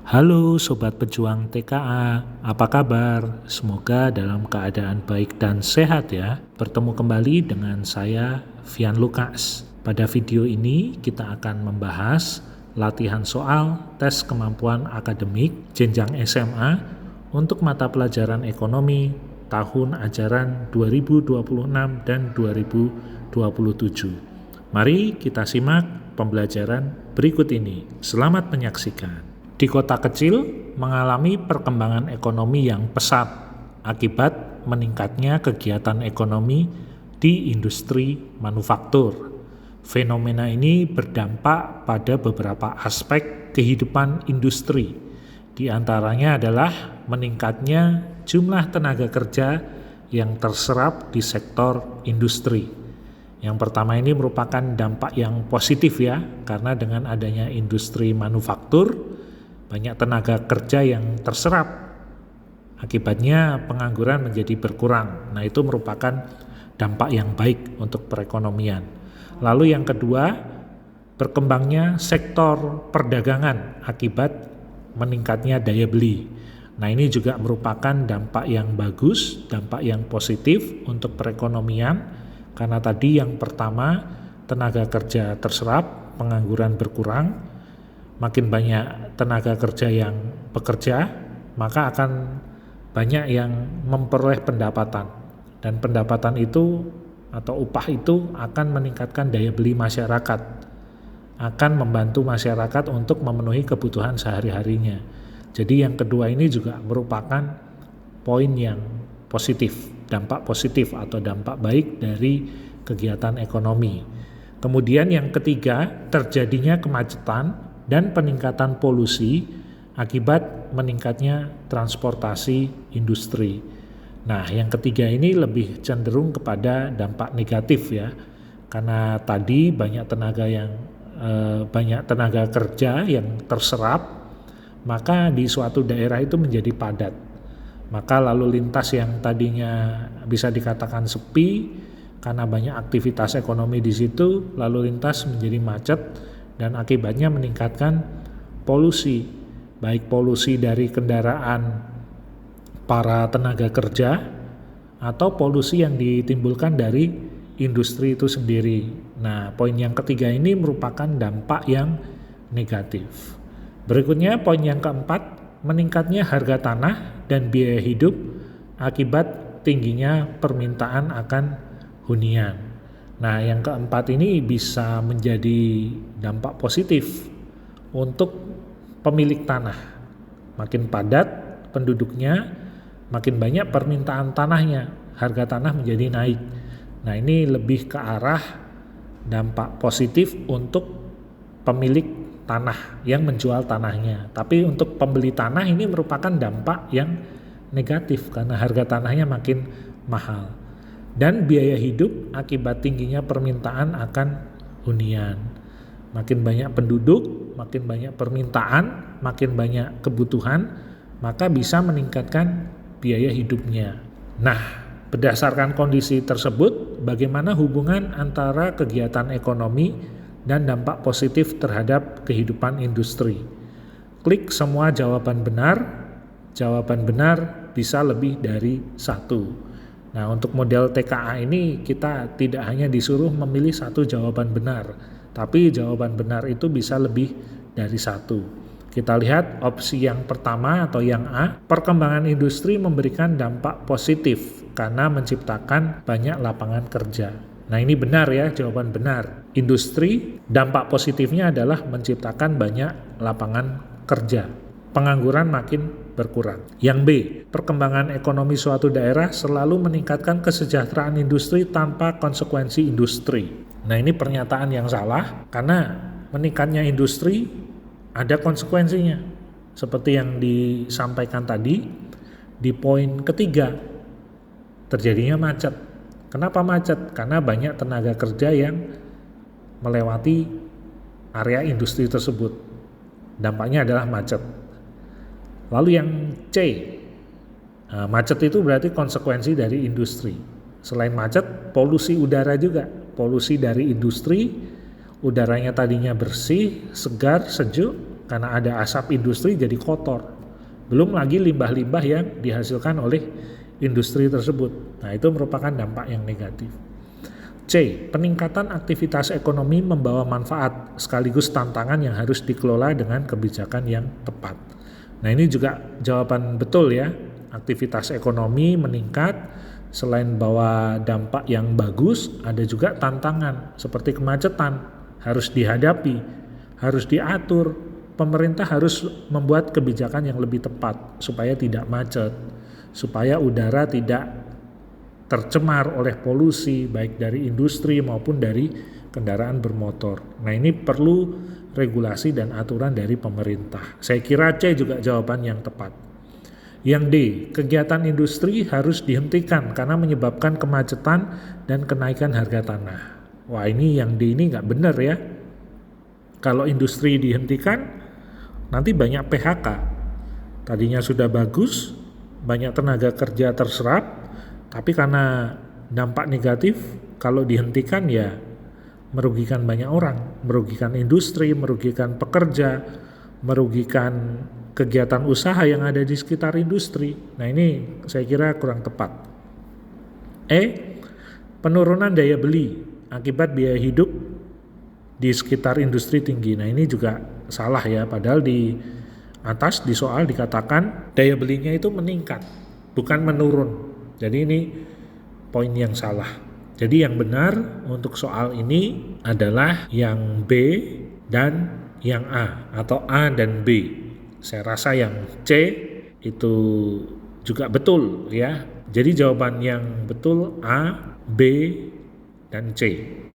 Halo Sobat Pejuang TKA, apa kabar? Semoga dalam keadaan baik dan sehat ya. Bertemu kembali dengan saya, Vian Lukas. Pada video ini kita akan membahas latihan soal tes kemampuan akademik jenjang SMA untuk mata pelajaran ekonomi tahun ajaran 2026 dan 2027. Mari kita simak pembelajaran berikut ini. Selamat menyaksikan. Di kota kecil mengalami perkembangan ekonomi yang pesat akibat meningkatnya kegiatan ekonomi di industri manufaktur. Fenomena ini berdampak pada beberapa aspek kehidupan industri. Di antaranya adalah meningkatnya jumlah tenaga kerja yang terserap di sektor industri. Yang pertama ini merupakan dampak yang positif ya, karena dengan adanya industri manufaktur, banyak tenaga kerja yang terserap. Akibatnya pengangguran menjadi berkurang. Nah, itu merupakan dampak yang baik untuk perekonomian. Lalu yang kedua, berkembangnya sektor perdagangan akibat meningkatnya daya beli. Nah, ini juga merupakan dampak yang bagus, dampak yang positif untuk perekonomian, karena tadi yang pertama, tenaga kerja terserap, pengangguran berkurang. Makin banyak tenaga kerja yang bekerja, maka akan banyak yang memperoleh pendapatan. Dan pendapatan itu atau upah itu akan meningkatkan daya beli masyarakat, akan membantu masyarakat untuk memenuhi kebutuhan sehari-harinya. Jadi yang kedua ini juga merupakan poin yang positif, dampak positif atau dampak baik dari kegiatan ekonomi. Kemudian yang ketiga, terjadinya kemacetan dan peningkatan polusi akibat meningkatnya transportasi industri. Nah, yang ketiga ini lebih cenderung kepada dampak negatif ya, karena tadi banyak tenaga kerja yang terserap, maka di suatu daerah itu menjadi padat. Maka lalu lintas yang tadinya bisa dikatakan sepi karena banyak aktivitas ekonomi di situ, lalu lintas menjadi macet. Dan akibatnya meningkatkan polusi, baik polusi dari kendaraan para tenaga kerja atau polusi yang ditimbulkan dari industri itu sendiri. Nah, poin yang ketiga ini merupakan dampak yang negatif. Berikutnya poin yang keempat, meningkatnya harga tanah dan biaya hidup akibat tingginya permintaan akan hunian. Nah, yang keempat ini bisa menjadi dampak positif untuk pemilik tanah. Makin padat penduduknya, makin banyak permintaan tanahnya, harga tanah menjadi naik. Nah, ini lebih ke arah dampak positif untuk pemilik tanah yang menjual tanahnya. Tapi untuk pembeli tanah ini merupakan dampak yang negatif karena harga tanahnya makin mahal. Dan biaya hidup akibat tingginya permintaan akan hunian. Makin banyak penduduk, makin banyak permintaan, makin banyak kebutuhan, maka bisa meningkatkan biaya hidupnya. Nah, berdasarkan kondisi tersebut, bagaimana hubungan antara kegiatan ekonomi dan dampak positif terhadap kehidupan industri? Klik semua jawaban benar bisa lebih dari satu. Nah, untuk model TKA ini kita tidak hanya disuruh memilih satu jawaban benar, tapi jawaban benar itu bisa lebih dari satu. Kita lihat opsi yang pertama atau yang A, perkembangan industri memberikan dampak positif karena menciptakan banyak lapangan kerja. Nah, ini benar ya, jawaban benar. Industri, dampak positifnya adalah menciptakan banyak lapangan kerja. Pengangguran makin berkurang. Yang B, perkembangan ekonomi suatu daerah selalu meningkatkan kesejahteraan industri tanpa konsekuensi industri. Nah, ini pernyataan yang salah karena meningkatnya industri ada konsekuensinya. Seperti yang disampaikan tadi di poin ketiga, terjadinya macet. Kenapa macet? Karena banyak tenaga kerja yang melewati area industri tersebut. Dampaknya adalah macet. Lalu yang C, macet itu berarti konsekuensi dari industri. Selain macet, polusi udara juga. Polusi dari industri, udaranya tadinya bersih, segar, sejuk, karena ada asap industri jadi kotor. Belum lagi limbah-limbah yang dihasilkan oleh industri tersebut. Nah, itu merupakan dampak yang negatif. C. Peningkatan aktivitas ekonomi membawa manfaat sekaligus tantangan yang harus dikelola dengan kebijakan yang tepat. Nah, ini juga jawaban betul ya. Aktivitas ekonomi meningkat, selain bawa dampak yang bagus, ada juga tantangan seperti kemacetan harus dihadapi, harus diatur. Pemerintah harus membuat kebijakan yang lebih tepat supaya tidak macet, supaya udara tidak tercemar oleh polusi baik dari industri maupun dari kendaraan bermotor. Nah, ini perlu regulasi dan aturan dari pemerintah. Saya kira C juga jawaban yang tepat. Yang D, kegiatan industri harus dihentikan karena menyebabkan kemacetan dan kenaikan harga tanah. Wah, ini yang D ini nggak benar ya. Kalau industri dihentikan, nanti banyak PHK. Tadinya sudah bagus, banyak tenaga kerja terserap, tapi karena dampak negatif, kalau dihentikan ya merugikan banyak orang, merugikan industri, merugikan pekerja, merugikan kegiatan usaha yang ada di sekitar industri. Nah, ini saya kira kurang tepat. E, penurunan daya beli akibat biaya hidup di sekitar industri tinggi. Nah, ini juga salah ya, padahal di atas di soal dikatakan daya belinya itu meningkat, bukan menurun. Jadi ini poin yang salah. Jadi yang benar untuk soal ini adalah yang B dan yang A, atau A dan B. Saya rasa yang C itu juga betul ya. Jadi jawaban yang betul A, B, dan C.